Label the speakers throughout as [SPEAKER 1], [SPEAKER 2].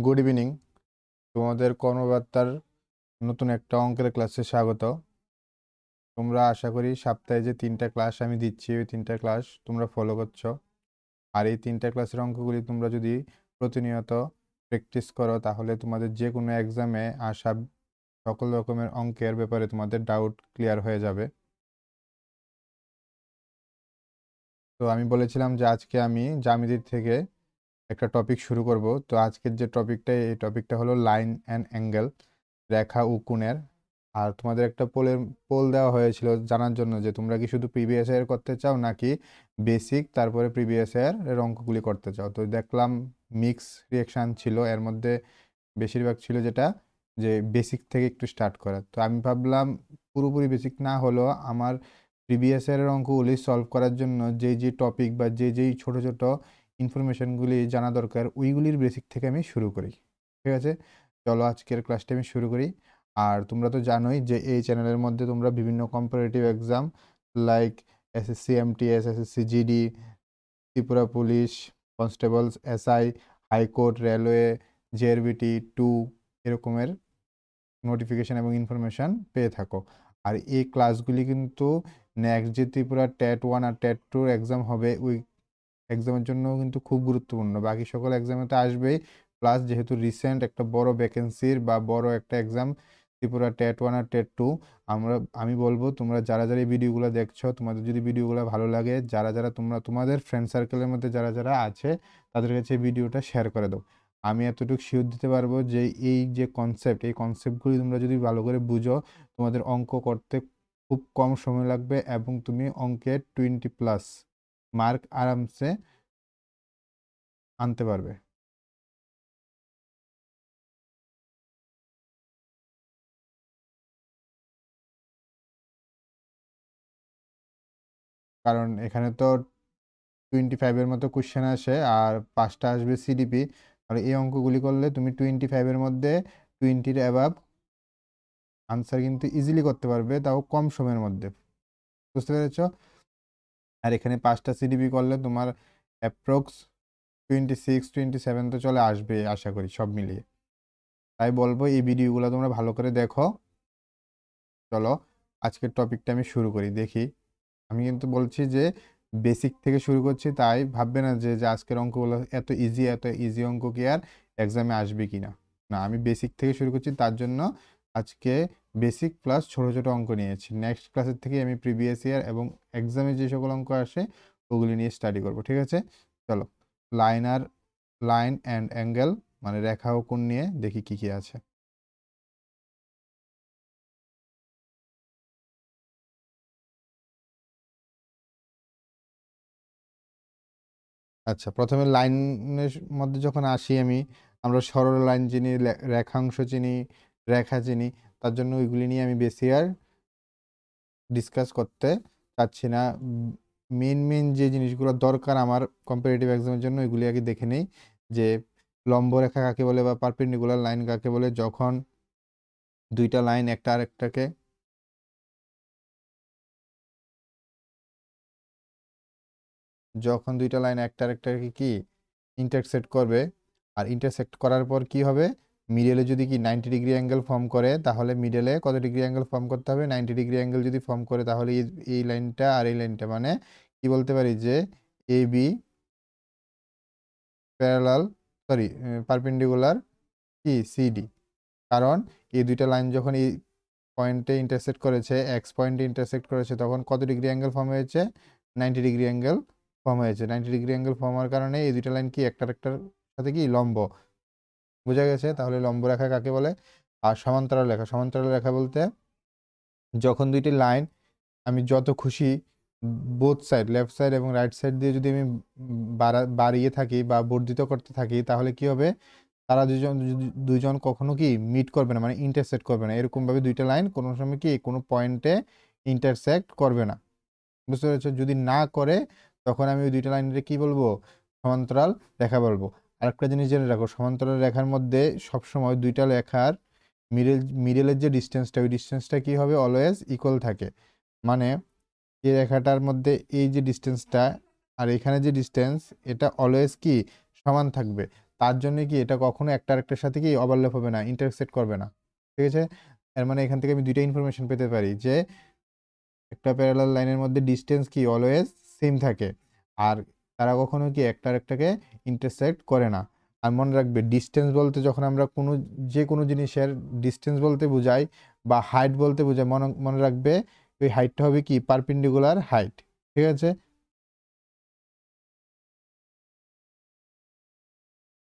[SPEAKER 1] Good evening. তোমাদের কর্মবার্তার নতুন একটা অঙ্কের ক্লাসে স্বাগত। তোমরা আশা করি সপ্তাহে যে 3টা ক্লাস আমি দিচ্ছি ওই 3টা ক্লাস তোমরা ফলো করছো। আর এই 3টা ক্লাসের অঙ্কগুলি তোমরা যদি প্রতিনিয়ত প্র্যাকটিস করো তাহলে তোমাদের যে কোনো এক্সামে আসা সকল রকমের অঙ্কের ব্যাপারে তোমাদের ডাউট ক্লিয়ার হয়ে যাবে। তো আমি বলেছিলাম যে আজকে আমি জ্যামিতির থেকে একটা টপিক শুরু করব। তো আজকের যে টপিকটা এই টপিকটা হলো লাইন অ্যান্ড অ্যাঙ্গেল, রেখা ও কোণের। আর তোমাদের একটা পোল দেওয়া হয়েছিল জানার জন্য যে তোমরা কি শুধু প্রিভিয়াস ইয়ার করতে চাও নাকি বেসিক তারপরে প্রিভিয়াস ইয়ার অঙ্কগুলি করতে চাও। তো দেখলাম মিক্স রিয়াকশান ছিল, এর মধ্যে বেশিরভাগ ছিল যেটা যে বেসিক থেকে একটু স্টার্ট করা। তো আমি ভাবলাম পুরোপুরি বেসিক না হলেও আমার প্রিভিয়াস ইয়ারের অঙ্কগুলি সলভ করার জন্য যেই যে টপিক বা যেই ছোট ছোট ইনফরমেশনগুলি জানা দরকার ওইগুলির বেসিক থেকে আমি শুরু করি। ঠিক আছে, চলো আজকের ক্লাসটা আমি শুরু করি। আর তোমরা তো জানোই যে এই চ্যানেলের মধ্যে তোমরা বিভিন্ন comparative exam like SSC MTS, SSC GD, Tripura police, constables, SI, high court, railway, JRBT 2 এরকমের নোটিফিকেশান এবং ইনফরমেশান পেয়ে থাকো। আর এই ক্লাসগুলি কিন্তু নেক্সট যে ত্রিপুরা TET 1 আর TET 2 এক্সাম হবে ওই এক্সামের জন্য কিন্তু খুব গুরুত্বপূর্ণ। বাকি সকল এক্সামে তো আসবেই, প্লাস যেহেতু রিসেন্ট একটা বড় ভ্যাকেন্সির বা বড় একটা এক্সাম ত্রিপুরা TET 1 আর TET 2, আমি বলবো তোমরা যারা যারা এই ভিডিওগুলো দেখছো তোমাদের যদি ভিডিওগুলো ভালো লাগে, যারা যারা তোমরা তোমাদের ফ্রেন্ড সার্কেলের মধ্যে যারা যারা আছে তাদের কাছে এই ভিডিওটা শেয়ার করে দাও। আমি এতটুকু শিওর দিতে পারবো যে এই যে কনসেপ্ট এই কনসেপ্টগুলি তোমরা যদি ভালো করে বুঝো তোমাদের অঙ্ক করতে খুব কম সময় লাগবে এবং তুমি অঙ্কে 20+ মার্ক আরামসে আনতে পারবে। কারণ এখানে তো 25-এর মতো কোশ্চেন আসে আর 5টা আসবে সিডিপি। আর এই অঙ্কগুলি করলে তুমি 25-এর মধ্যে 20-র অ্যাবাভ আনসার কিন্তু ইজিলি করতে পারবে, তাও কম সময়ের মধ্যে। বুঝতে পেরেছো? আর এখানে 5টা সিডিপি করলে তোমার অ্যাপ্রক্স 26-27 তো চলে আসবে আশা করি সব মিলিয়ে। তাই বলবো এই ভিডিওগুলো তোমরা ভালো করে দেখো। চলো আজকের টপিকটা আমি শুরু করি। দেখি, আমি কিন্তু বলছি যে বেসিক থেকে শুরু করছি, তাই ভাববে না যে যে আজকের অঙ্কগুলো এত ইজি অঙ্ক কি আর এক্সামে আসবে কি না। না, আমি বেসিক থেকে শুরু করছি, তার জন্য আজকে বেসিক প্লাস ছোট ছোট অঙ্ক নিয়েছি। নেক্সট ক্লাসের থেকে আমি প্রিভিয়াস ইয়ার এবং এক্সামে যে সকল অঙ্ক আসে ওগুলি নিয়ে স্টাডি করব। ঠিক আছে, চলো লাইন অ্যান্ড অ্যাঙ্গেল মানে রেখা ও কোণ নিয়ে দেখি কি কি আছে। আচ্ছা, প্রথমে লাইনের মধ্যে যখন আসি আমরা সরল লাইন চিনি, রেখাংশ চিনি, রেখা চিনি। তার জন্য ওইগুলি নিয়ে আমি বেশি আর ডিসকাস করতে চাচ্ছি না। মেন যে জিনিসগুলো দরকার আমার কম্পারেটিভ এক্সামের জন্য ওইগুলি আগে দেখে নেই যে লম্ব রেখা কাকে বলে বা পারপেন্ডিকুলার লাইন কাকে বলে। যখন দুইটা লাইন একটা আরেকটাকে কি ইন্টারসেক্ট করবে, আর ইন্টারসেক্ট করার পর কি হবে, মিডলে যদি কি 90 ডিগ্রি অ্যাঙ্গেল ফর্ম করে তাহলে মিডলে কত ডিগ্রি অ্যাঙ্গেল ফর্ম করতে হবে, 90 ডিগ্রি অ্যাঙ্গেল যদি ফর্ম করে তাহলে এই লাইনটা আর এই লাইনটা মানে কি বলতে পারি যে A B parallel sorry perpendicular কি সিডি। কারণ এই দুইটা লাইন যখন এই পয়েন্টে ইন্টারসেক্ট করেছে, এক্স পয়েন্টে ইন্টারসেক্ট করেছে, তখন কত ডিগ্রি অ্যাঙ্গেল ফর্ম হয়েছে, 90 ডিগ্রি অ্যাঙ্গেল ফর্ম হয়েছে। 90 ডিগ্রি অ্যাঙ্গেল ফর্ম হওয়ার কারণে এই দুইটা লাইন কি একটার সাথে কি লম্ব। বোঝা গেছে? তাহলে লম্ব রেখা কাকে বলে? আর সমান্তরাল রেখা বলতে যখন দুইটি লাইন আমি যত খুশি বোথ সাইড লেফট সাইড এবং রাইট সাইড দিয়ে যদি আমি বাড়িয়ে থাকি বা বর্ধিত করতে থাকি তাহলে কি হবে, তারা দুইজন কখনো কি মিট করবে না, মানে ইন্টারসেক্ট করবে না। এরকমভাবে দুইটা লাইন কোনো সময় কি কোনো পয়েন্টে ইন্টারসেক্ট করবে না। বুঝতে পেরেছো? যদি না করে তখন আমি ওই দুইটা লাইনের কি বলবো, সমান্তরাল রেখা বলবো। আরেকটা জিনিস জেনে রাখো, সমান্তরাল রেখার মধ্যে সবসময় দুইটা রেখার মিডলের যে ডিস্টেন্সটা ওই ডিস্টেন্সটা কি হবে, অলওয়েজ ইকুয়াল থাকে। মানে এই রেখাটার মধ্যে এই যে ডিস্টেন্সটা আর এখানে যে ডিস্টেন্স এটা অলওয়েজ কি সমান থাকবে। তার জন্য কি এটা কখনো একটা আরেকটার সাথে কি ওভারল্যাপ হবে না, ইন্টারসেক্ট করবে না। ঠিক আছে? এর মানে এখান থেকে আমি ২ টা ইনফরমেশন পেতে পারি যে একটা প্যারালাল লাইনের মধ্যে ডিসটেন্স কি অলওয়েজ সেম থাকে। আর তারা কখনো কি একটা আরেকটাকে ইন্টারসেক্ট করে না। আর মনে রাখবে ডিসটেন্স বলতে যখন আমরা যেকোনো জিনিসের ডিসটেন্স বলতে বোঝাই বা হাইট বলতে বোঝাই, মনে মনে রাখবে ওই হাইটটা হবে কি পারপেন্ডিকুলার হাইট। ঠিক আছে?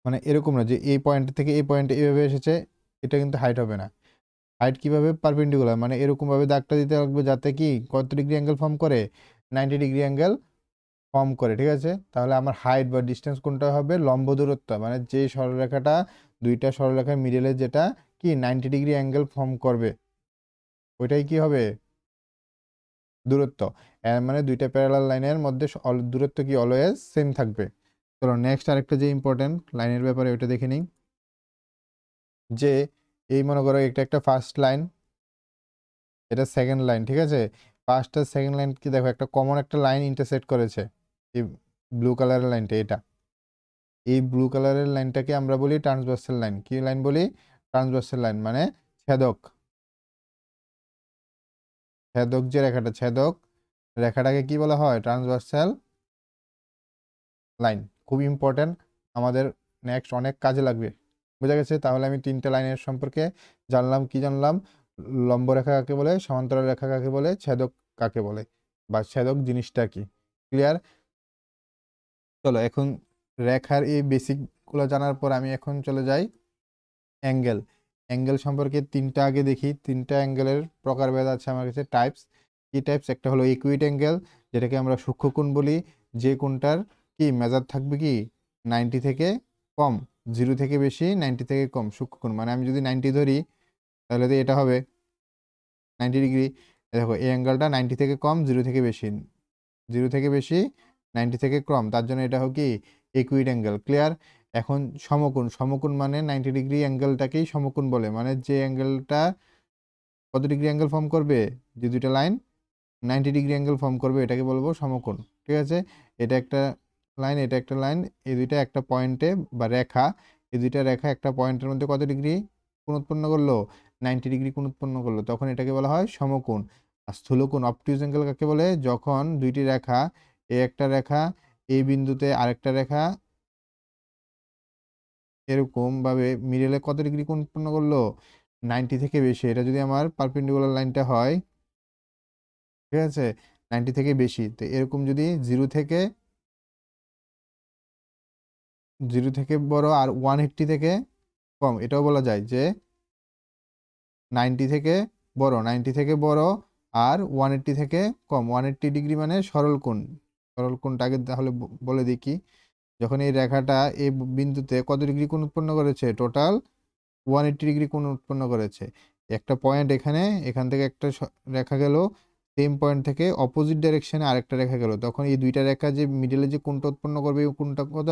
[SPEAKER 1] মানে এরকম না যে এই পয়েন্ট থেকে এই পয়েন্টে এভাবে এসেছে, এটা কিন্তু হাইট হবে না। হাইট কিভাবে পারপেন্ডিকুলার মানে এরকমভাবে দাগটা দিতে লাগবে যাতে কি কত ডিগ্রি অ্যাঙ্গেল ফর্ম করে, 90 ডিগ্রি অ্যাঙ্গেল ফর্ম করে। ঠিক আছে? তাহলে আমার হাইট বা ডিসটেন্স কোনটা হবে, লম্ব দূরত্ব মানে যে সরলরেখাটা দুইটা সরলরেখার মিডলে যেটা কি 90 ডিগ্রি অ্যাঙ্গেল ফর্ম করবে ওইটাই কি হবে দূরত্ব। এর মানে দুইটা প্যারালাল লাইনের মধ্যে দূরত্ব কি অলওয়েজ সেম থাকবে। চলো নেক্সট আরেকটা যে ইম্পর্টেন্ট লাইনের ব্যাপারে ওইটা দেখে নিই। যে এই মনে করো এটা একটা ফার্স্ট লাইন, এটা সেকেন্ড লাইন। ঠিক আছে? ফার্স্ট আর সেকেন্ড লাইন কি দেখো একটা কমন একটা লাইন ইন্টারসেক্ট করেছে, এই ব্লু কালারের লাইনটা। এটা এই ব্লু কালারের লাইনটাকে আমরা বলি ট্রান্সভার্সাল লাইন। কি লাইন বলি? ট্রান্সভার্সাল লাইন মানে ছেদক। ছেদক যে রেখাটা, ছেদক রেখাটাকে কি বলা হয়? Transversal line. খুব ইম্পর্টেন্ট, আমাদের নেক্সট অনেক কাজে লাগবে। বোঝা গেছে? তাহলে আমি 3টে লাইনের সম্পর্কে জানলাম। কি জানলাম? লম্ব রেখা কাকে বলে, সমান্তরাল রেখা কাকে বলে, ছেদক কাকে বলে, বা ছেদক জিনিসটা কি। ক্লিয়ার? চলো এখন রেখার এই বেসিকগুলো জানার পর আমি এখন চলে যাই অ্যাঙ্গেল। অ্যাঙ্গেল সম্পর্কে 3টা আগে দেখি। 3টা অ্যাঙ্গেলের প্রকারভেদ আছে আমার কাছে, টাইপস। কি টাইপস? একটা হলো ইকুইট অ্যাঙ্গেল, যেটাকে আমরা সূক্ষ্মকোণ বলি, যে কোণটার কি মেজার থাকবে কি 90 থেকে কম, 0 থেকে বেশি, 90 থেকে কম, সূক্ষ্মকোণ। মানে আমি যদি 90 ধরি তাহলে তো এটা হবে 90 ডিগ্রি। দেখো এই অ্যাঙ্গেলটা 90 থেকে কম, 0 থেকে বেশি, 0 থেকে বেশি, 90 থেকে কম, তার জন্য এটা হোক কি ইকুইট অ্যাঙ্গেল। ক্লিয়ার? এখন সমকোণ। সমকোণ মানে 90 ডিগ্রি অ্যাঙ্গেলটাকেই সমকোণ বলে, মানে যে অ্যাঙ্গেলটা কত ডিগ্রি অ্যাঙ্গেল ফর্ম করবে, যে দুইটা লাইন 90 ডিগ্রি অ্যাঙ্গেল ফর্ম করবে এটাকে বলবো সমকোণ। ঠিক আছে? এটা একটা লাইন, এটা একটা লাইন, এই দুইটা একটা পয়েন্টে বা রেখা, এই দুইটা রেখা একটা পয়েন্টের মধ্যে কত ডিগ্রি কোণ উৎপন্ন করলো, 90 ডিগ্রি কোণ উৎপন্ন করলো, তখন এটাকে বলা হয় সমকোণ। আর স্থূলকোণ অবটুইজ অ্যাঙ্গেল কাকে বলে? যখন দুইটি রেখা, এই একটা রেখা এই বিন্দুতে আরেকটা রেখা এরকম ভাবে মিডলে কত ডিগ্রি কোণ উৎপন্ন করলো, 90 থেকে বেশি। এটা যদি আমার পারপেন্ডিকুলার লাইনটা হয়, ঠিক আছে, 90 থেকে বেশি, তো এরকম যদি জিরো থেকে বড় আর 180 থেকে কম, এটাও বলা যায় যে 90 থেকে বড়, 90 থেকে বড় আর 180 থেকে কম। 180 ডিগ্রি মানে সরল কোণ। সরল কোণটা আগে তাহলে বলে দিই কি, যখন এই রেখাটা এই বিন্দুতে কত ডিগ্রি কোণ উৎপন্ন করেছে, টোটাল 180 ডিগ্রি কোণ উৎপন্ন করেছে। একটা পয়েন্ট এখানে, এখান থেকে একটা রেখা গেল, সেম পয়েন্ট থেকে অপোজিট ডাইরেকশনে আরেকটা রেখা গেল, তখন এই দুইটা রেখা যে মিডলে যে কোণটা উৎপন্ন করবে এই কোণটা কত,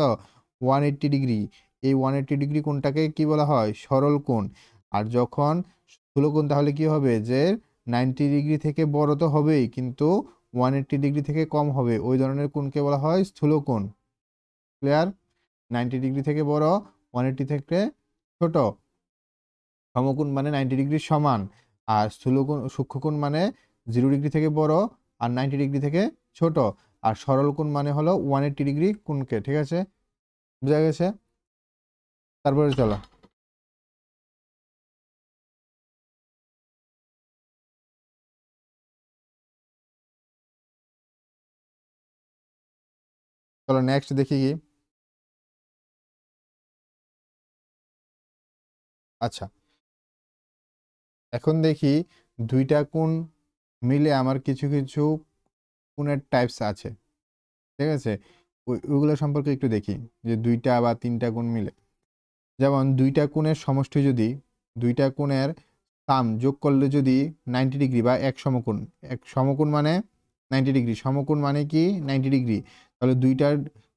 [SPEAKER 1] 180 ডিগ্রি। এই 180 ডিগ্রি কোণটাকে কি বলা হয়? সরল কোণ। আর যখন স্থূলকোণ তাহলে কি হবে, যে 90 ডিগ্রি থেকে বড় তো হবেই, কিন্তু 180 ডিগ্রি থেকে কম হবে, ওই ধরনের কোণকে বলা হয় স্থূলকোণ। ক্লিয়ার? 90 ডিগ্রি থেকে বড়, 180 থেকে ছোট। সমকোণ মানে 90 ডিগ্রি সমান। আর স্থূলকোণ সূক্ষ্মকোণ মানে 0 ডিগ্রি থেকে বড় আর 90 ডিগ্রি থেকে ছোট। আর সরল কোণ মানে হলো 180 ডিগ্রি কোণকে। ঠিক আছে? বুঝা গেছে? তারপরে চলো চলো নেক্সট দেখি কি। আচ্ছা, এখন দেখি দুইটা কোণ মিলে আমার কিছু কিছু কোণের টাইপস আছে। ঠিক আছে? ওইগুলো সম্পর্কে একটু দেখি, যে দুইটা বা তিনটা কোণ মিলে। যেমন দুইটা কোণের সমষ্টি যদি, দুইটা কোণের সাম যোগ করলে যদি 90 ডিগ্রি বা এক সমকোণ, এক সমকোণ মানে 90 ডিগ্রি, সমকোণ মানে কি 90 ডিগ্রি, তাহলে দুইটার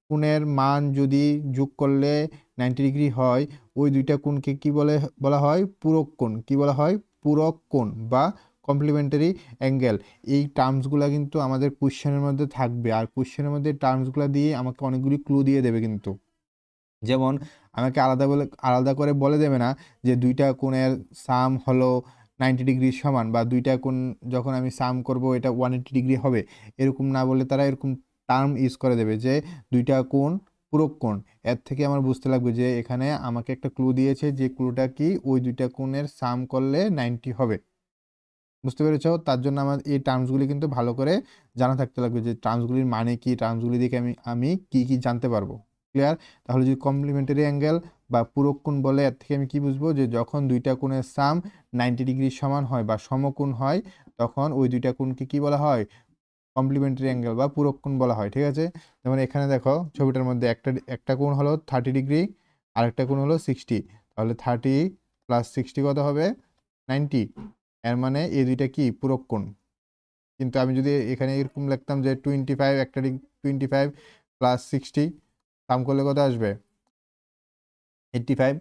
[SPEAKER 1] কোণের মান যদি যোগ করলে 90 ডিগ্রি হয়, ওই দুইটা কোণকে কি বলা হয়? পূরক কোণ। কি বলা হয়? পূরক কোণ বা কমপ্লিমেন্টারি অ্যাঙ্গেল। এই টার্মসগুলো কিন্তু আমাদের কোশ্চেনের মধ্যে থাকবে, আর কোশ্চেনের মধ্যে টার্মসগুলো দিয়ে আমাকে অনেকগুলি ক্লু দিয়ে দেবে কিন্তু। যেমন আমাকে আলাদা করে বলে দেবে না যে দুইটা কোণের সাম হলো 90 ডিগ্রির সমান, বা দুইটা কোণ যখন আমি সাম করব এটা 180 ডিগ্রি হবে, এরকম না বলে তারা এরকম টার্ম ইউজ করে দেবে যে দুইটা কোণ পূরক কোণ। এর থেকে আমার বুঝতে লাগবে যে এখানে আমাকে একটা ক্লু দিয়েছে, যে ক্লুটা কি ওই দুইটা কোণের সাম করলে 90 হবে। বুঝতে পেরেছো? তার জন্য আমার এই টার্মসগুলি কিন্তু ভালো করে জানা থাকতে লাগবে, যে টার্মসগুলির মানে কি, টার্মসগুলি দেখে আমি কি জানতে পারবো। ক্লিয়ার? তাহলে যদি কমপ্লিমেন্টারি অ্যাঙ্গেল বা পূরক কোণ বলে, এর থেকে আমি কি বুঝবো, যে যখন দুইটা কোণের সাম 90 ডিগ্রির সমান হয় বা সমকোণ হয়, তখন ওই দুইটা কোণকে কি বলা হয়, কমপ্লিমেন্টারি অ্যাঙ্গেল বা পূরক কোণ বলা হয়। ঠিক আছে? যেমন এখানে দেখো ছবিটার মধ্যে একটা কোণ হলো 30 ডিগ্রি, আর একটা কোণ হলো 60। তাহলে 30 + 60 কত হবে? 90। এর মানে এই দুইটা কি পূরক কোণ। কিন্তু আমি যদি এখানে এরকম লিখতাম যে 25, 25 + 60 সাম করলে কত আসবে? 85।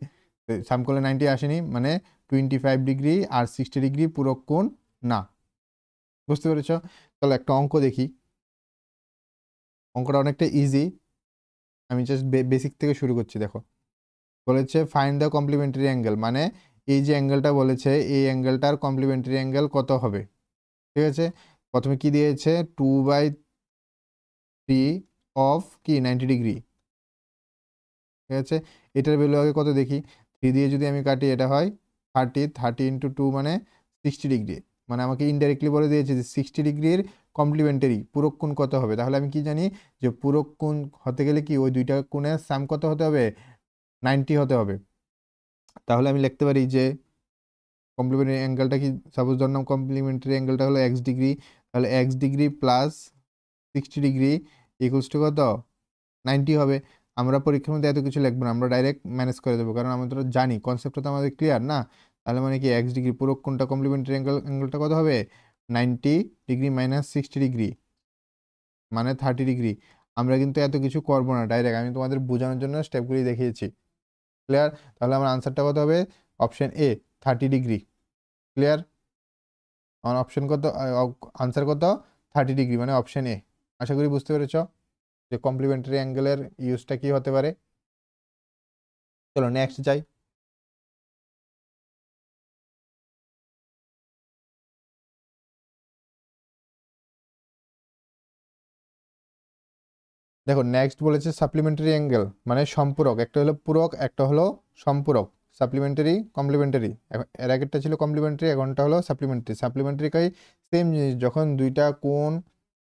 [SPEAKER 1] সাম করলে 90 আসেনি, মানে 25 ডিগ্রি আর 60 ডিগ্রি পূরক কোণ না। বুঝতে পেরেছ? তাহলে একটা অঙ্ক দেখি। অঙ্কটা অনেকটা ইজি, আমি জাস্ট বেসিক থেকে শুরু করছি। দেখো বলেছে ফাইন্ড দ্য কমপ্লিমেন্টারি অ্যাঙ্গেল, মানে এই যে অ্যাঙ্গেলটা বলেছে এই অ্যাঙ্গেলটার কমপ্লিমেন্টারি অ্যাঙ্গেল কত হবে। ঠিক আছে? প্রথমে কি দিয়েছে, 2/3 অফ কি 90 ডিগ্রি। ঠিক আছে? এটার ভ্যালু আগে কত দেখি। 3 দিয়ে যদি আমি কাটি, এটা হয় 30, 30 × 2 মানে 60 ডিগ্রি। মানে আমাকে ইনডাইরেক্টলি বলে দিয়েছে যে 60 ডিগ্রির কমপ্লিমেন্টারি পূরক কোণ কত হবে। তাহলে আমি কি জানি, যে পূরক কোণ হতে গেলে কি ওই দুইটা কোণের সাম কত হতে হবে, 90 হতে হবে। তাহলে আমি লিখতে পারি যে কমপ্লিমেন্টারি অ্যাঙ্গেলটা কি, সাপোজ ধরলাম কমপ্লিমেন্টারি অ্যাঙ্গেলটা হলো x ডিগ্রি, তাহলে x degree plus 60 degree equals to কত, 90 হবে। আমরা পরীক্ষার মধ্যে এত কিছু লিখবো না, আমরা ডাইরেক্ট ম্যানেজ করে দেবো, কারণ আমরা তো জানি কনসেপ্টটা তো আমাদের ক্লিয়ার না। তাহলে মানে কি x ডিগ্রি পূরক কোণটা কমপ্লিমেন্টারি অ্যাঙ্গেলটা কত হবে, 90 ডিগ্রি মাইনাস 60 ডিগ্রি মানে 30 ডিগ্রি। আমরা কিন্তু এত কিছু করবো না, ডাইরেক্ট আমি তোমাদের বোঝানোর জন্য স্টেপগুলি দেখিয়েছি। ক্লিয়ার? তাহলে আমার আনসারটা কত হবে, অপশন এ 30 ডিগ্রি। ক্লিয়ার? আমার অপশন কত, আনসার কত, 30 ডিগ্রি, মানে অপশন এ। আশা করি বুঝতে পেরেছ যে কমপ্লিমেন্টারি অ্যাঙ্গেলের ইউজটা কি হতে পারে। চলো নেক্সট যাই। দেখো নেক্সট বলেছে সাপ্লিমেন্টারি অ্যাঙ্গেল, মানে সম্পূরক। একটা হলো পূরক, একটা হলো সম্পূরক। সাপ্লিমেন্টারি কমপ্লিমেন্টারি, এর আগেরটা ছিল কমপ্লিমেন্টারি, এখনটা হলো সাপ্লিমেন্টারি। সাপ্লিমেন্টারি কাই সেম জিনিস, যখন দুইটা কোণ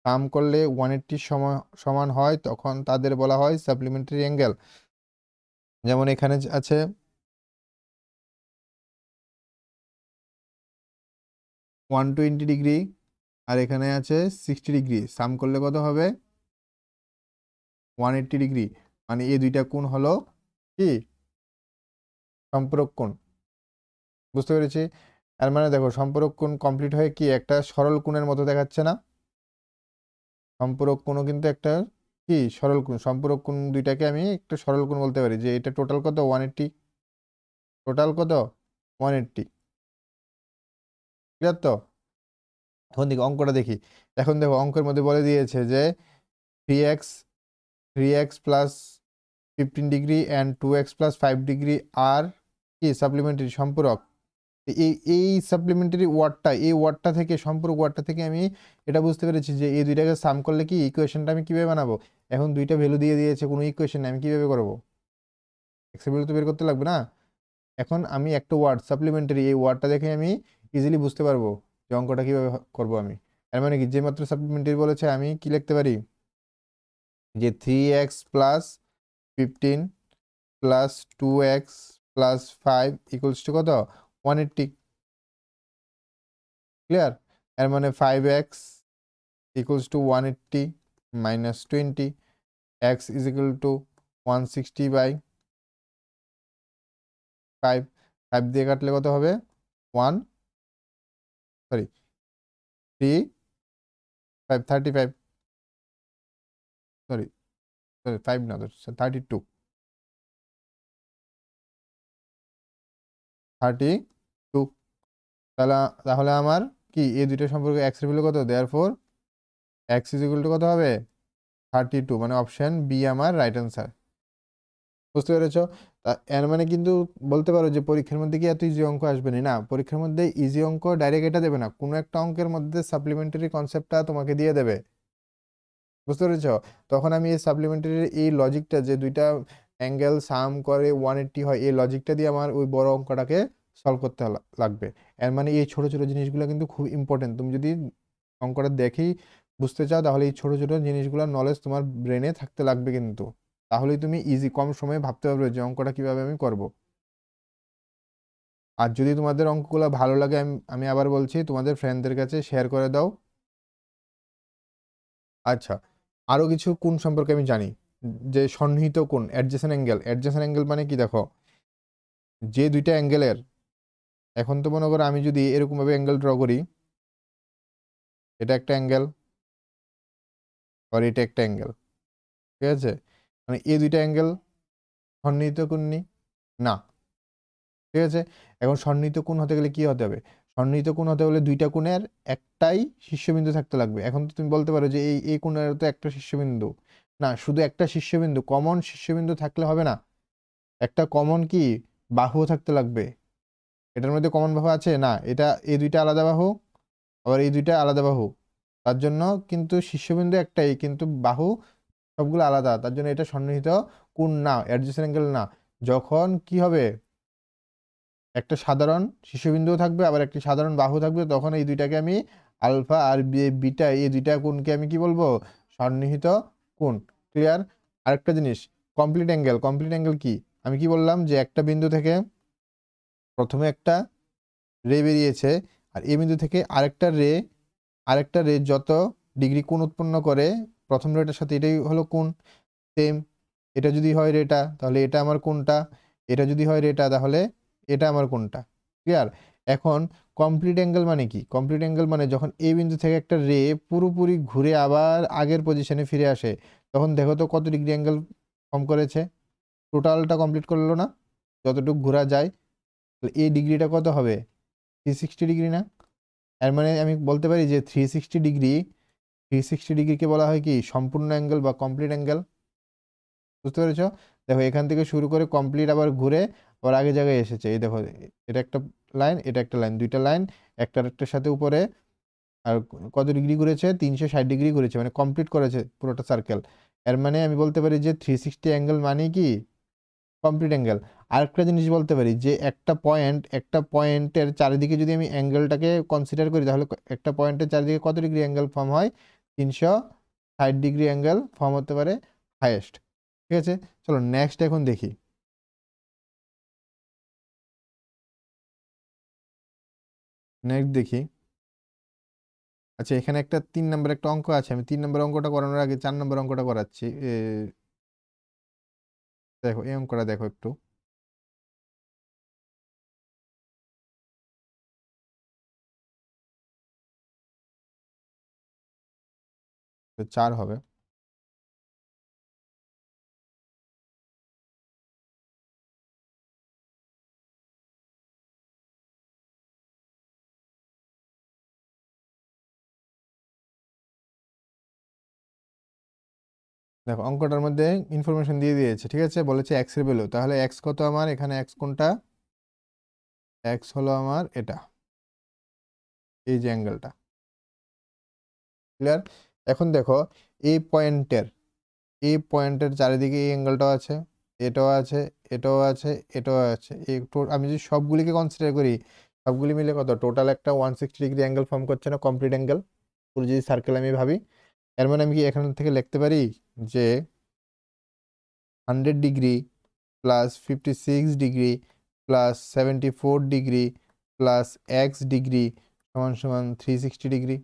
[SPEAKER 1] সাম করলে 180 সমান হয় তখন তাদের বলা হয় সাপ্লিমেন্টারি অ্যাঙ্গেল। যেমন এখানে আছে 120 ডিগ্রি, আর এখানে আছে 60 ডিগ্রি, সাম করলে কত হবে, 180 ডিগ্রি। মানে এই দুইটা কোণ হলো কি সম্পূরক কোণ। বুঝতে পেরেছি? আর মানে দেখো সম্পূরক কোণ কমপ্লিট হয়ে কি একটা সরল কোণের মতো দেখাচ্ছে না। সম্পূরক কোণও কিন্তু একটা কি সরল কোণ। সম্পূরক কোণ দুইটাকে আমি একটা সরল কোণ বলতে পারি, যে এটা টোটাল কত, 180। টোটাল কত, 180। ক্লিয়ার তো? এখন দেখি অঙ্কটা দেখি। এখন দেখো অঙ্কের মধ্যে বলে দিয়েছে যে 3x 3x plus 15 degree and 2x plus 5 degree আর কি সাপ্লিমেন্টারি সম্পূরক। এই সাপ্লিমেন্টারি ওয়ার্ডটা, এই ওয়ার্ডটা থেকে, সম্পূরক ওয়ার্ডটা থেকে আমি এটা বুঝতে পেরেছি যে এই দুইটাকে সাম করলে কি ইকুয়েশনটা আমি কিভাবে বানাবো। এখন দুইটা ভ্যালু দিয়ে দিয়েছে, কোনো ইকুয়েশন আমি কিভাবে করবো, এক্স এর ভ্যালু তো বের করতে লাগবে না। এখন আমি একটা ওয়ার্ড সাপ্লিমেন্টারি, এই ওয়ার্ডটা দেখে আমি ইজিলি বুঝতে পারবো যে অঙ্কটা কিভাবে করবো আমি। এর মানে কি, যে মাত্র সাপ্লিমেন্টারি বলেছে আমি কি লিখতে পারি, যে 3x plus 15 plus 2x plus 5 equals to কত, 180। ক্লিয়ার? এর মানে 5x equals to 180 minus 20, x is equal to 160 by 5। 5 দিয়ে কাটলে কত হবে, 1 সরি 3 5 35, সরি সরি 5 না, 32 32। তাহলে তাহলে আমার কি এই দুইটা সম্পর্কে x এর ভ্যালু কত, therefore x is equal to কত হবে, 32, মানে অপশন বি আমার রাইট অ্যান্সার। বুঝতে পেরেছ? এর মানে কিন্তু বলতে পারো যে পরীক্ষার মধ্যে কি এত ইজি অঙ্ক আসবে না, না পরীক্ষার মধ্যে ইজি অঙ্ক ডাইরেক্ট এটা দেবে না, কোনো একটা অঙ্কের মধ্যে সাপ্লিমেন্টারি কনসেপ্টটা তোমাকে দিয়ে দেবে, বুঝতে পেরেছ? তখন আমি এই সাপ্লিমেন্টারি এই লজিকটা যে দুইটা অ্যাঙ্গেল সাম করে 180 হয়, এই লজিকটা দিয়ে আমার ওই বড় অঙ্কটাকে সলভ করতে লাগবে। এর মানে এই ছোট ছোট জিনিসগুলো কিন্তু খুব ইম্পর্টেন্ট। তুমি যদি অঙ্কটা দেখেই বুঝতে চাও তাহলে এই ছোট ছোট জিনিসগুলোর নলেজ তোমার ব্রেনে থাকতে লাগবে কিন্তু, তাহলেই তুমি ইজি কম সময়ে ভাবতে পারবে যে অঙ্কটা কিভাবে আমি করব। আর যদি তোমাদের অঙ্কগুলো ভালো লাগে, আমি আবার বলছি তোমাদের ফ্রেন্ডদের কাছে শেয়ার করে দাও। আচ্ছা, আরো কিছু কোণ সম্পর্কে আমি জানি, যে সন্নিহিত কোণ, অ্যাডজেসেন্ট অ্যাঙ্গেল। অ্যাডজেসেন্ট অ্যাঙ্গেল মানে কি দেখো, যে দুইটা অ্যাঙ্গেলের, এখন তো মনে করো আমি যদি এরকম ভাবে অ্যাঙ্গেল ড্র করি, এটা একটা অ্যাঙ্গেল আর এটা একটা অ্যাঙ্গেল, ঠিক আছে, মানে এই দুইটা অ্যাঙ্গেল সন্নিহিত কোণ নি? না, ঠিক আছে। এখন সন্নিহিত কোণ হতে গেলে কি হতে হবে? সন্নিহিত কোণ হতে হলে দুইটা কোণের একটাই শীর্ষবিন্দু থাকতে লাগবে। এখন তো তুমি বলতে পারো যে এই কোণের তো একটা শীর্ষবিন্দু, না শুধু একটা শীর্ষবিন্দু, কমন শীর্ষবিন্দু থাকলে হবে না, একটা কমন কি বাহুও থাকতে লাগবে। এটার মধ্যে কমন বাহু আছে না, এটা এই দুইটা আলাদা বাহু, আবার এই দুইটা আলাদা বাহু, তার জন্য কিন্তু শীর্ষবিন্দু একটাই কিন্তু বাহু সবগুলো আলাদা, তার জন্য এটা সন্নিহিত কোণ না, অ্যাডজেসেন্ট অ্যাঙ্গেল না। যখন কি হবে, একটা সাধারণ শীর্ষবিন্দুও থাকবে আবার একটি সাধারণ বাহু থাকবে, তখন এই দুইটাকে আমি আলফা আর বিটা, এই দুইটা কোণকে আমি কি বলবো? সন্নিহিত কোণ। ক্লিয়ার? আরেকটা জিনিস, কমপ্লিট অ্যাঙ্গেল। কমপ্লিট অ্যাঙ্গেল কি? আমি কি বললাম যে একটা বিন্দু থেকে প্রথমে একটা রে বেরিয়েছে, আর এই বিন্দু থেকে আরেকটা রে যত ডিগ্রি কোণ উৎপন্ন করে, প্রথম রেটার সাথে এটাই হলো কোণ। সেম, এটা যদি হয় রেটা তাহলে এটা আমার কোণটা, এটা যদি হয় রেটা তাহলে এটা আমার কোণটা। ক্লিয়ার? এখন কমপ্লিট অ্যাঙ্গেল মানে কি? কমপ্লিট অ্যাঙ্গেল মানে যখন এই বিন্দু থেকে একটা রে পুরোপুরি ঘুরে আবার আগের পজিশনে ফিরে আসে, তখন দেখো তো কত ডিগ্রি অ্যাঙ্গেল ফর্ম করেছে, টোটালটা কমপ্লিট করলো না, যতটুকু ঘোরা যায়। এই ডিগ্রিটা কত হবে? 360 ডিগ্রি না? এর মানে আমি বলতে পারি যে 360 ডিগ্রিকে বলা হয় কি সম্পূর্ণ অ্যাঙ্গেল বা কমপ্লিট অ্যাঙ্গেল। বুঝতে পেরেছো? দেখো এখান থেকে শুরু করে কমপ্লিট আবার ঘুরে আবার আগের জায়গায় এসেছে, এই দেখো এটা একটা লাইন, এটা একটা লাইন, দুইটা লাইন একটার একটার সাথে উপরে, আর কত ডিগ্রি ঘুরেছে? 360 ডিগ্রি ঘুরেছে, মানে কমপ্লিট করেছে পুরোটা সার্কেল। এর মানে আমি বলতে পারি যে 360 অ্যাঙ্গেল মানে কি কমপ্লিট অ্যাঙ্গেল। আরেকটা জিনিস বলতে পারি যে একটা পয়েন্টের চারিদিকে যদি আমি অ্যাঙ্গেলটাকে কনসিডার করি, তাহলে একটা পয়েন্টের চারিদিকে কত ডিগ্রি অ্যাঙ্গেল ফর্ম হয়? 360 ডিগ্রি অ্যাঙ্গেল ফর্ম হতে পারে হাইয়েস্ট। ঠিক আছে, চলো নেক্সট এখন দেখি। নেক্সট দেখি। আচ্ছা, এখানে একটা 3 নম্বর একটা অঙ্ক আছে, আমি 3 নম্বর অঙ্কটা করানোর আগে 4 নম্বর অঙ্কটা করাচ্ছি। দেখো এই অঙ্কটা দেখো একটু, তো 4 হবে। দেখো অঙ্কটার মধ্যে ইনফরমেশন দিয়ে দিয়েছে, ঠিক আছে, বলেছে এক্স এর ভ্যালু, তাহলে এক্স কত আমার এখানে, এক্স কোনটা? এক্স হলো আমার এটা, এই যে অ্যাঙ্গেলটা। ক্লিয়ার? এখন দেখো এই পয়েন্টের চারিদিকে এই অ্যাঙ্গেলটাও আছে, এটাও আছে, এটাও আছে, এটাও আছে, আমি যদি সবগুলিকে কনসিডার করি, সবগুলি মিলে কত টোটাল একটা 160 ডিগ্রি অ্যাঙ্গেল ফর্ম করছে না, কমপ্লিট অ্যাঙ্গেল। পুরো যদি সার্কেল আমি ভাবি, এর মানে আমি কি এখান থেকে লিখতে পারি যে 100 degree plus 56 degree plus 74 degree plus x degree সমান সমান 360 ডিগ্রি।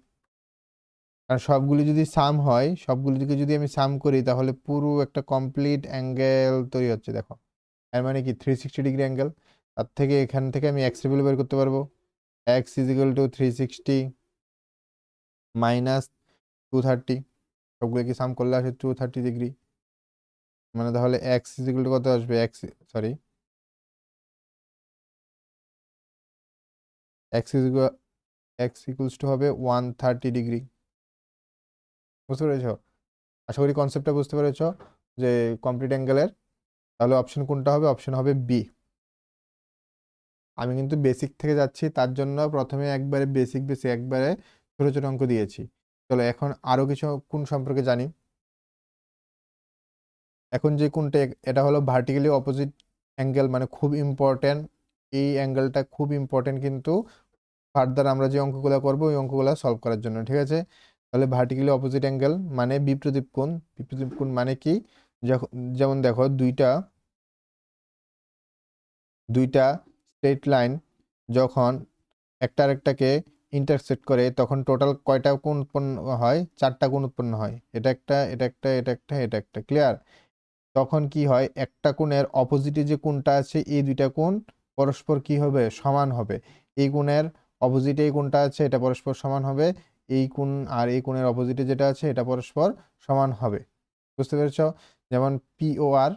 [SPEAKER 1] আর সবগুলি যদি সাম হয়, সবগুলিকে যদি আমি সাম করি, তাহলে পুরো একটা কমপ্লিট অ্যাঙ্গেল তৈরি হচ্ছে দেখো। এর মানে কি 360 ডিগ্রি অ্যাঙ্গেল। তার থেকে এখান থেকে আমি এক্স এর ভ্যালু বের করতে পারবো, x is equal to 360 minus 230, সবগুলোকে সাম করলে আসে 230 ডিগ্রি। মানে তাহলে এক্স ইজ ইকুয়াল টু কত আসবে, sorry, x is x equals to হবে 130 ডিগ্রি। বুঝতে পেরেছো? আশা করি কনসেপ্টটা বুঝতে পেরেছো যে কমপ্লিট অ্যাঙ্গেলের। তাহলে অপশন কোনটা হবে? অপশন হবে বি। আমি কিন্তু বেসিক থেকে যাচ্ছি, তার জন্য প্রথমে একবারে বেসিক একবারে ছোট ছোট অঙ্ক দিয়েছি। চলো এখন আরো কিছু কোণ সম্পর্কে জানি। এখন যে কোণটা, এটা হলো ভার্টিক্যালি অপোজিট অ্যাঙ্গেল, মানে খুব ইম্পর্টেন্ট। এই অ্যাঙ্গেলটা খুব ইম্পর্টেন্ট কিন্তু ফার্দার আমরা যে অঙ্কগুলো করবো ওই অঙ্কগুলো সলভ করার জন্য, ঠিক আছে? তাহলে ভার্টিক্যালি অপোজিট অ্যাঙ্গেল মানে বিপরীত কোণ। বিপরীত কোণ মানে কি? যেমন দেখো দুইটা স্ট্রেট লাইন যখন একটা আরেকটাকে ইন্টারসেক্ট করে তখন টোটাল কয়টা কোণ উৎপন্ন হয়? 4টা কোণ উৎপন্ন হয়। এটা একটা, এটা একটা, এটা একটা, এটা একটা, ক্লিয়ার? তখন কি হয়, একটা কোণের অপোজিটে যে কোণটা আছে এই দুইটা কোণ পরস্পর কি হবে? সমান হবে। এই কোণের অপোজিটে এই কোণটা আছে, এটা পরস্পর সমান হবে। এই কোণ আর এই কোণের অপোজিটে যেটা আছে এটা পরস্পর সমান হবে। বুঝতে পেরেছ? যেমন পিওআর,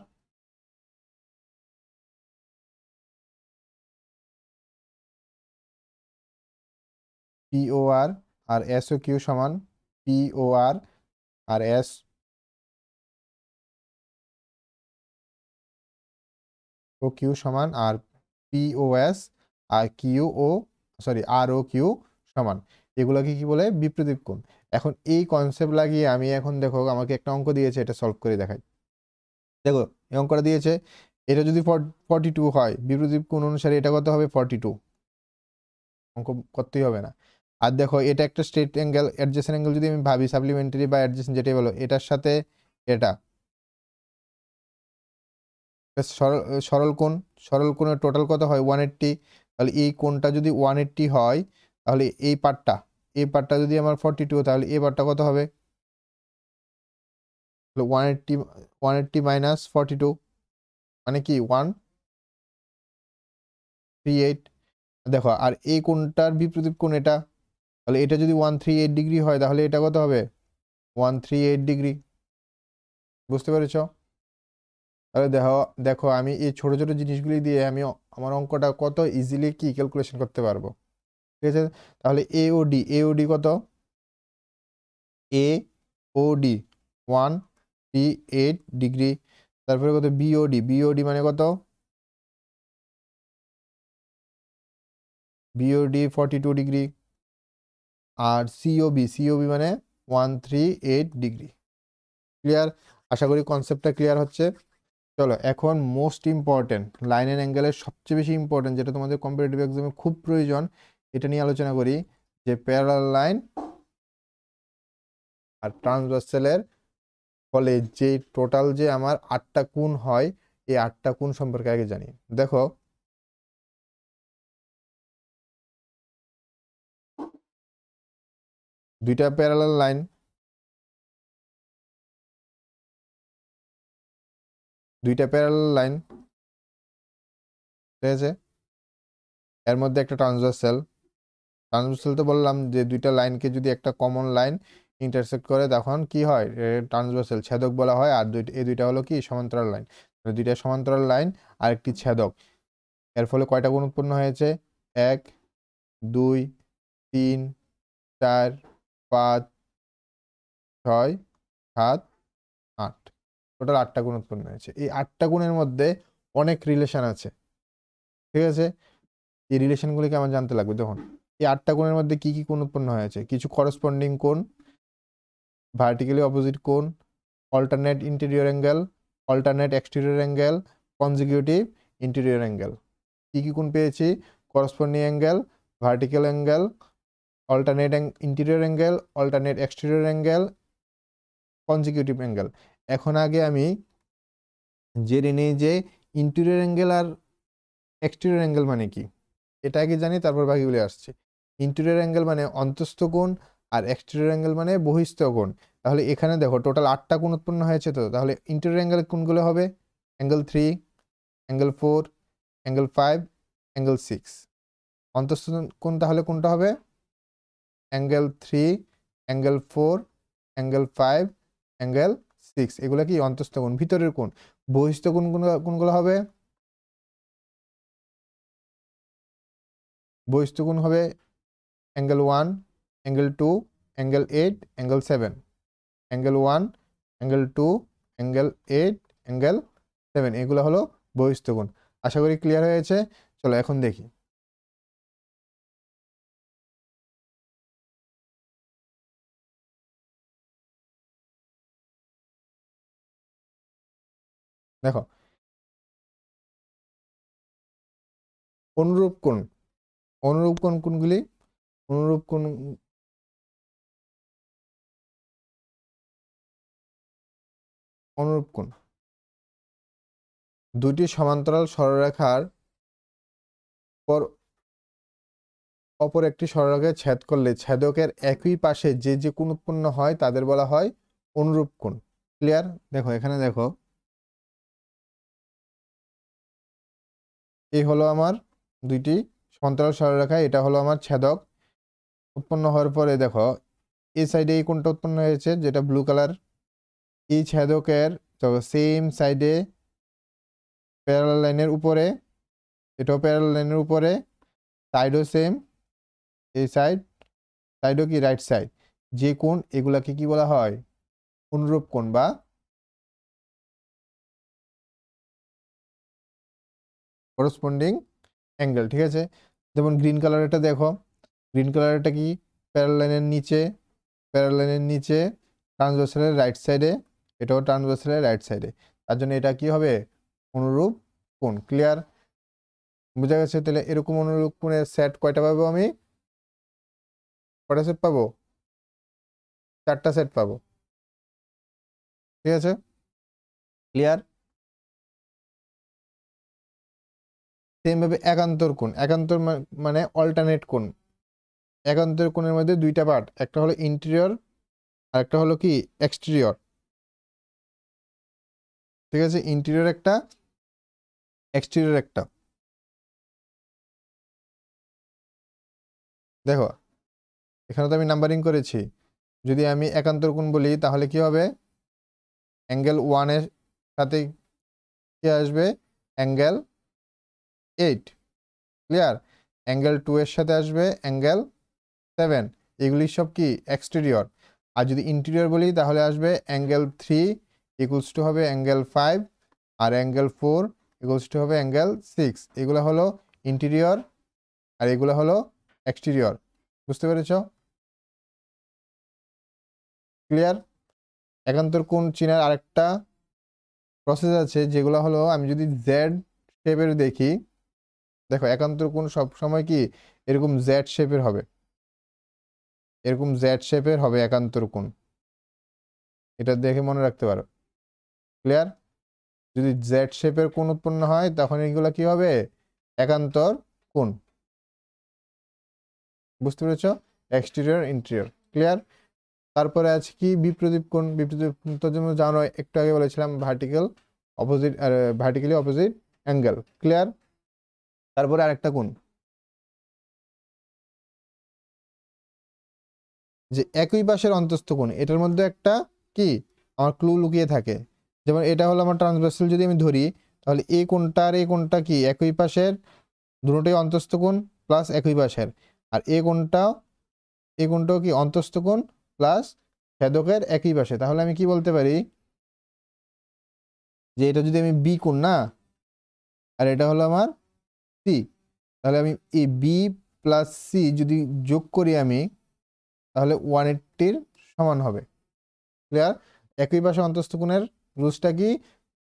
[SPEAKER 1] পিওআর আর এস ও কিউ সমান পিওআর আর এস ও কিউ সমান আর পিওএস আর কিউ ও সরি আর ও কিউ সমান। এগুলোকে কি বলে? বিপরীত কোণ। এখন এই কনসেপ্ট লাগিয়ে আমি এখন দেখো আমাকে একটা অঙ্ক দিয়েছে, এটা সলভ করে দেখাই। দেখো এই অঙ্কটা দিয়েছে, এটা যদি 42 হয়, বিপরীত কোণ অনুসারে এটা কত হবে? 42। অঙ্ক করতেই হবে না। আর দেখো এটা একটা স্ট্রেট অ্যাঙ্গেল, অ্যাডজেসেন্ট অ্যাঙ্গেল যদি আমি ভাবি, সাপ্লিমেন্টারি বা অ্যাডজেসেন্ট যেটাই বলো, এটার সাথে এটা সরল সরল কোণ। সরল কোণের টোটাল কত হয়? 180। তাহলে এই কোণটা যদি 180 হয়, তাহলে এই পার্টটা যদি আমার 42, তাহলে এই পার্টটা কত হবে? 180 180 মাইনাস 42 মানে কি? 138। দেখো আর এই কোণটার বিপরীত কোণ এটা, তাহলে এটা যদি 138 ডিগ্রি হয় তাহলে এটা কত হবে? 138 ডিগ্রি। বুঝতে পেরেছ? তাহলে দেখো দেখো আমি এই ছোট ছোট জিনিসগুলি দিয়ে আমি আমার অঙ্কটা কত ইজিলি কি ক্যালকুলেশন করতে পারবো, ঠিক আছে? তাহলে এওডি কত? AOD 138 degree. তারপরে কত? বিওডি মানে কত? BOD 42 degree. আর সিওবি মানে 138 ডিগ্রি। ক্লিয়ার? আশা করি কনসেপ্টটা ক্লিয়ার হচ্ছে। চলো এখন মোস্ট ইম্পর্টেন্ট, লাইন অ্যান্ড অ্যাঙ্গেলের সবচেয়ে বেশি ইম্পর্টেন্ট, যেটা তোমাদের কম্পিটিটিভ এক্সামে খুব প্রয়োজন, এটা নিয়ে আলোচনা করি। যে প্যারালাল লাইন আর ট্রান্সভার্সালের ফলে যে টোটাল যে আমার 8টা কোণ হয়, এই 8টা কোণ সম্পর্কে আগে জানি। দেখো দুইটা প্যারালাল লাইন, ঠিক আছে? এর মধ্যে একটা ট্রান্সভার্সাল। তো বললাম যে দুইটা লাইনকে যদি একটা কমন লাইন ইন্টারসেক্ট করে তখন কি হয়? ট্রান্সভার্সাল, ছেদক বলা হয়। আর এই দুইটা হলো কি? সমান্তরাল লাইন। দুইটা সমান্তরাল লাইন আর একটি ছেদক, এর ফলে কয়টা কোণ উৎপন্ন হয়েছে? 1 2 3 4 5 6 7 8, টোটাল 8টা কোণ উৎপন্ন হয়েছে। এই 8টা কোণের মধ্যে অনেক রিলেশন আছে, ঠিক আছে? এই রিলেশনগুলিকে আমার জানতে লাগবে। দেখুন এই 8টা কোণের মধ্যে কি কি কোণ উৎপন্ন হয়েছে? কিছু করসপন্ডিং কোণ, ভার্টিক্যালি অপোজিট কোণ, alternate interior angle, alternate exterior angle, consecutive interior angle. কি কি কোণ পেয়েছি? Corresponding angle, vertical angle, alternate interior angle, alternate exterior angle, consecutive angle. এখন আগে আমি জেনে নিই যে ইন্টেরিয়র অ্যাঙ্গেল আর এক্সটেরিয়র অ্যাঙ্গেল মানে কি। এটা আগে জানি, তারপর বাকিগুলি আসছে। ইন্টেরিয়র অ্যাঙ্গেল মানে অন্তঃস্থ কোণ, আর এক্সটেরিয়র অ্যাঙ্গেল মানে বহিঃস্থ কোণ। তাহলে এখানে দেখো টোটাল 8টা কোণ উৎপন্ন হয়েছে। তো তাহলে ইন্টেরিয়র অ্যাঙ্গেল কোনগুলো হবে? Angle 3, angle 4, angle 5, angle 6। অন্তঃস্থ কোণ তাহলে কোনটা হবে? অ্যাঙ্গেল 3, অ্যাঙ্গেল 4, অ্যাঙ্গেল 5, অ্যাঙ্গেল 6, এগুলো কি অন্তঃস্থ কোণ, ভিতরের কোণ। বহিঃস্থ কোণ কোনগুলো হবে? বহিঃস্থ কোণ হবে angle 1, angle 2, angle 8, angle 7। Angle 1, angle 2, angle 8, angle 7, এগুলো হলো বহিস্থ কোণ। আশা করি ক্লিয়ার হয়েছে। চলো এখন দেখি। দেখো, অনুরূপ কোণ, অনুরূপ কোণ কোনগুলি? অনুরূপ কোণ, অনুরূপ কোণ দুটি সমান্তরাল সরলরেখার পর অপর একটি সরলরেখায় ছেদ করলে ছেদকের একই পাশে যে যে কোণ উৎপন্ন হয় তাদের বলা হয় অনুরূপ কোণ। ক্লিয়ার? দেখো এখানে দেখো, এই হলো আমার দুইটি সমান্তরাল সরলরেখা, এটা হলো আমার ছেদক। উৎপন্ন হওয়ার পরে দেখো এই সাইডে এই কোণটা উৎপন্ন হয়েছে যেটা ব্লু কালার, এই ছেদকের সেম সাইডে প্যারালাল লাইনের উপরে, এটাও প্যারালাল লাইনের উপরে, সাইডও সেম, এই সাইডও কি রাইট সাইড, যে কোণ এগুলাকে কি বলা হয়? অনুরূপ কোণ বা করসপন্ডিং অ্যাঙ্গেল। ঠিক আছে? যেমন গ্রিন কালার, এটা দেখো, গ্রিন কালারটা কি প্যারালাল লাইনের নিচে, প্যারালাল লাইনের নিচে ট্রান্সভার্সালের রাইট সাইডে, এটাও ট্রান্সভার্সালের রাইট সাইডে, তার জন্য এটা কি হবে? অনুরূপ কোণ। ক্লিয়ার? বুঝা গেছে? তাহলে এরকম অনুরূপ কোণের সেট কয়টা পাবো আমি? কয়টা সেট পাবো? 4টা সেট পাবো। ঠিক আছে? ক্লিয়ার? সেম ভাবে একান্তর কোণ, একান্তর মানে অল্টারনেট কোণ। একান্তর কোণের মধ্যে দুইটা পার্ট, একটা হলো ইন্টেরিয়র আর একটা হলো কি এক্সটেরিয়র। ঠিক আছে? ইন্টেরিয়র একটা, এক্সটেরিয়র একটা। দেখো এখানে তো আমি নাম্বারিং করেছি, যদি আমি একান্তর কোণ বলি তাহলে কি হবে? অ্যাঙ্গেল 1 এর সাথে কি আসবে? অ্যাঙ্গেল 8। ক্লিয়ার? অ্যাঙ্গেল 2 এর সাথে আসবে অ্যাঙ্গেল 7। এগুলি সব কি এক্সটেরিয়র। আর যদি ইন্টেরিয়র বলি তাহলে আসবে অ্যাঙ্গেল 3 ইকুয়ালস টু হবে অ্যাঙ্গেল 5, আর অ্যাঙ্গেল 4 ইকুয়ালস টু হবে অ্যাঙ্গেল 6। এগুলো হলো ইন্টেরিয়র আর এগুলো হলো এক্সটেরিয়র। বুঝতে পেরেছ? ক্লিয়ার? একান্তর কোণ চিনার আরেকটা প্রসেস আছে, যেগুলো হলো আমি যদি জেড শেপের দেখি, দেখো একান্তর কোণ সবসময় কি এরকম জেড শেপের হবে, এরকম জেড শেপের হবে একান্তর কোণ। এটা দেখে মনে রাখতে পারো। ক্লিয়ার? যদি জেড শেপের কোণ উৎপন্ন হয় তখন এগুলো কি হবে? একান্তর কোণ। বুঝতে পেরেছ? Exterior, interior. ক্লিয়ার? তারপরে আছে কি বিপ্রদীপ কোণ। বিপ্রদীপ কোণটার জন্য জানো একটু আগে বলেছিলাম vertical opposite, vertically opposite angle. Clear? তারপরে আরেকটা কোণ, যে একই পাশের অন্তস্থ কোণ, এটার মধ্যে একটা কি আমার ক্লু লুকিয়ে থাকে। যেমন এটা হলো আমার ট্রান্সভার্সাল, যদি আমি ধরি তাহলে এই কোণটা আর এই কোণটা কি একই পাশের, দুটোই অন্তস্থ কোণ প্লাস একই পাশের। আর এই কোণটাও কি অন্তস্থ কোণ প্লাস ছেদকের একই পাশে। তাহলে আমি কি বলতে পারি যে এটা যদি আমি বি কোণ না, আর এটা হলো আমার সি, তাহলে আমি এই বি প্লাস সি যদি যোগ করি আমি, তাহলে 180 সমান হবে। ক্লিয়ার? একই পাশে অন্তস্থ কোণের রুলসটা কি?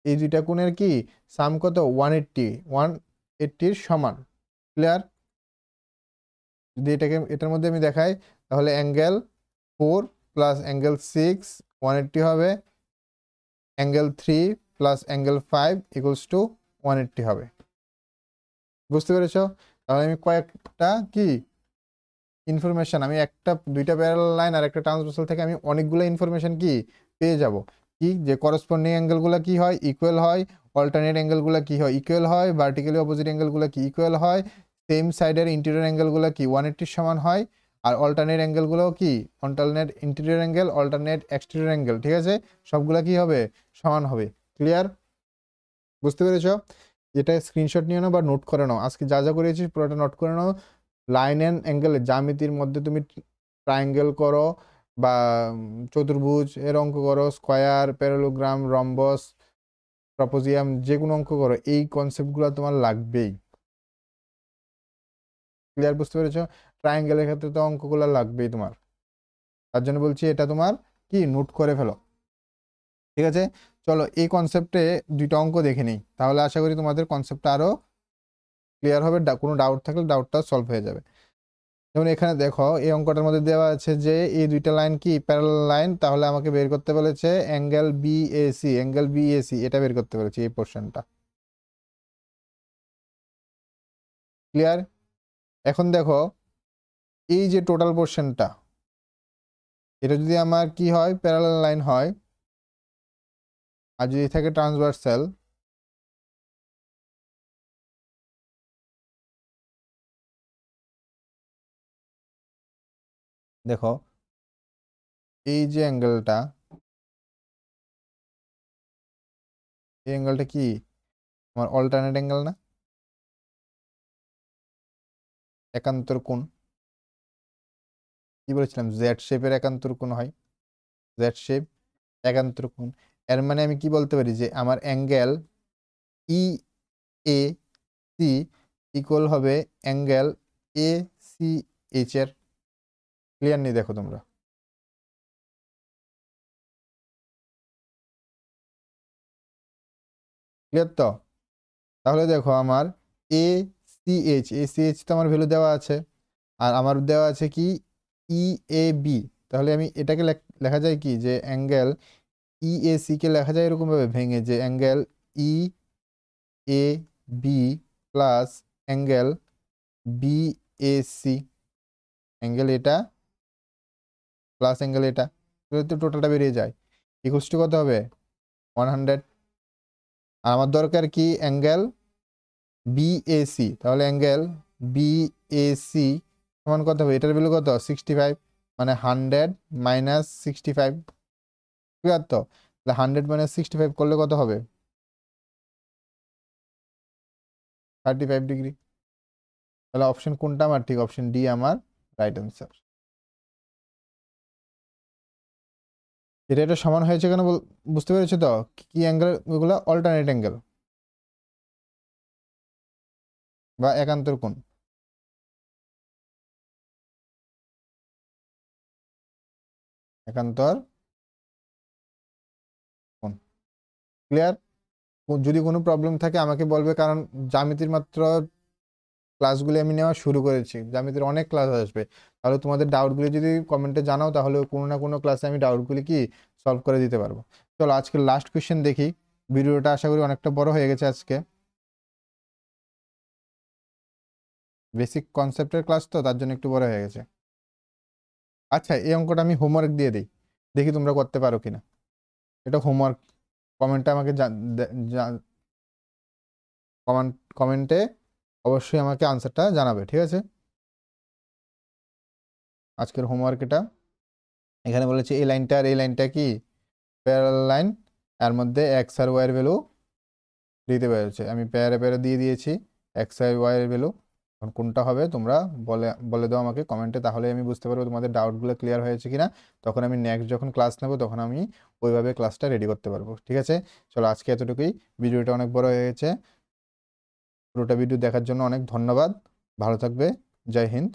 [SPEAKER 1] এই দুইটা কোণের কি সাম কত? 180 সমান। ক্লিয়ার? যদি এটার মধ্যে আমি দেখাই তাহলে অ্যাঙ্গেল 4 প্লাস অ্যাঙ্গেল 6 180 হবে, angle 3 plus angle 5 equals to 180 হবে। বুঝতে পেরেছ? তাহলে আমি কয়েকটা কি ইনফরমেশন, আমি একটা দুইটা প্যারালাল লাইন আর একটা ট্রান্সভার্সাল থেকে আমি অনেকগুলো ইনফরমেশন কি পেয়ে যাব। কি যে করসপন্ডিং অ্যাঙ্গেলগুলো কি হয়? ইকুয়াল হয়। অল্টারনেট অ্যাঙ্গেলগুলো কি হয়? ইকুয়াল হয়। ভার্টিক্যালি অপোজিট অ্যাঙ্গেলগুলো কি ইকুয়াল হয়। সেম সাইডের ইন্টেরিয়র অ্যাঙ্গেলগুলো কি 180 সমান হয়। আর অল্টারনেট অ্যাঙ্গেলগুলো কি alternate interior angle, alternate exterior angle. ঠিক আছে? সবগুলা কি হবে? সমান হবে। ক্লিয়ার? বুঝতে পেরেছো? এটা স্ক্রিনশট নিয়ে নাও বা নোট করে নাও, আজকে যা যা করেছি পুরোটা নোট করে নাও। লাইন অ্যান্ড অ্যাঙ্গেলের জ্যামিতির মধ্যে তুমি ট্রায়াঙ্গেল করো বা চতুর্ভুজ এর অঙ্ক করো, স্কোয়ার, প্যারালোগ্রাম, রম্বস, ট্রাপিজিয়াম যে কোনো অঙ্ক করো এই কনসেপ্টগুলো তোমার লাগবেই। ক্লিয়ার, বুঝতে পেরেছো? ট্রায়াঙ্গেলের ক্ষেত্রে তো অঙ্কগুলো লাগবেই তোমার, তার জন্য বলছি এটা তোমার কি নোট করে ফেলো। ঠিক আছে, চলো এই কনসেপ্টে দুইটা অঙ্ক দেখে নিই, তাহলে আশা করি তোমাদের কনসেপ্টটা আরো ক্লিয়ার হবে, কোনো ডাউট থাকলে ডাউটটা সলভ হয়ে যাবে। যেমন এখানে দেখো এই অঙ্কটার মধ্যে দেওয়া আছে যে এই দুইটা লাইন কি প্যারালাল লাইন, তাহলে আমাকে বের করতে বলেছে অ্যাঙ্গেল বিএসি, অ্যাঙ্গেল বিএসি এটা বের করতে বলেছে এই পোর্শনটা। ক্লিয়ার? এখন দেখো এই যে টোটাল পোর্শনটা, এটা যদি আমার কি হয় প্যারালাল লাইন হয়, আর যদি থাকে ট্রান্সভার্সাল, দেখো এই যে অ্যাঙ্গেলটা, এই অ্যাঙ্গেলটা কি আমার অল্টারনেট অ্যাঙ্গেল না, একান্তর কোণ। কি বলেছিলাম, জেড শেপের একান্তর কোণ হয়, জেড শেপ একান্তর কোণ। এর মানে আমি কি বলতে পারি যে আমার angle E A C equal হবে অ্যাঙ্গেল এ সি এইচ এর। ক্লিয়ার নেই? দেখো তোমরা ক্লিয়ার তো? তাহলে দেখো আমার A C H, A C H তো আমার ভ্যালু দেওয়া আছে, আর আমার দেওয়া আছে কি ই এ বি। তাহলে আমি এটাকে লেখা যায় কি যে angle E A C K লেখা যায় এরকমভাবে ভেঙে যে angle E A B plus angle B A C, angle এটা প্লাস অ্যাঙ্গেল এটা, তো টোটালটা বেরিয়ে যায় ইকুয়ালস টু কত হবে 100। আর আমার দরকার কি অ্যাঙ্গেল বিএসি, তাহলে অ্যাঙ্গেল বিএসি সমান কত হবে, এটার ভ্যালু কত 65, মানে 100 মাইনাস 65। ক্লিয়ার তো? তাহলে 100 মাইনাস 65 করলে কত হবে 35 ডিগ্রি। তাহলে অপশন কোনটা আমার ঠিক, অপশন ডি আমার রাইট অ্যান্সার। এটা এটা সমান হয়েছে কেন বুঝতে পেরেছো তো? কি অ্যাঙ্গেল ওগুলো অল্টারনেট অ্যাঙ্গেল বা একান্তর কোণ, একান্তর কোণ। ক্লিয়ার? যদি কোনো প্রবলেম থাকে আমাকে বলবে, কারণ জ্যামিতির মাত্র ক্লাসগুলি আমি নেওয়া শুরু করেছি, জ্যামিতির অনেক ক্লাস আসবে, তাহলে তোমাদের ডাউটগুলি যদি কমেন্টে জানাও তাহলে কোনো না কোনো ক্লাসে আমি ডাউটগুলি কি সলভ করে দিতে পারবো। চলো আজকে লাস্ট কোয়েশ্চেন দেখি, ভিডিওটা আশা করি অনেকটা বড় হয়ে গেছে আজকে, বেসিক কনসেপ্টের ক্লাস তো তার জন্য একটু বড় হয়ে গেছে। আচ্ছা এই অঙ্কটা আমি হোমওয়ার্ক দিয়ে দিই, দেখি তোমরা করতে পারো কিনা। এটা হোমওয়ার্ক, কমেন্টে আমাকে কমেন্টে অবশ্যই আমাকে আনসারটা জানাবে, ঠিক আছে? আজকের হোমওয়ার্ক এটা। এখানে বলেছে এই লাইনটা আর এই লাইনটা কি প্যারালাল লাইন, এর মধ্যে এক্স আর ওয়াই এর ভ্যালু দিতে পেরেছে, আমি প্যারে প্যারে দিয়ে দিয়েছি এক্স আর ওয়াই এর ভ্যালু। এখন কোনটা হবে তোমরা বলে বলে দাও আমাকে কমেন্টে, তাহলে আমি বুঝতে পারবো তোমাদের ডাউটগুলো ক্লিয়ার হয়েছে কিনা, তখন আমি নেক্সট যখন ক্লাস নেবো তখন আমি ওইভাবে ক্লাসটা রেডি করতে পারবো। ঠিক আছে, চলো আজকে এতটুকুই, ভিডিওটা অনেক বড় হয়ে গেছে। পুরোটা ভিডিও দেখার জন্য অনেক ধন্যবাদ, ভালো থাকবে, জয় হিন্দ।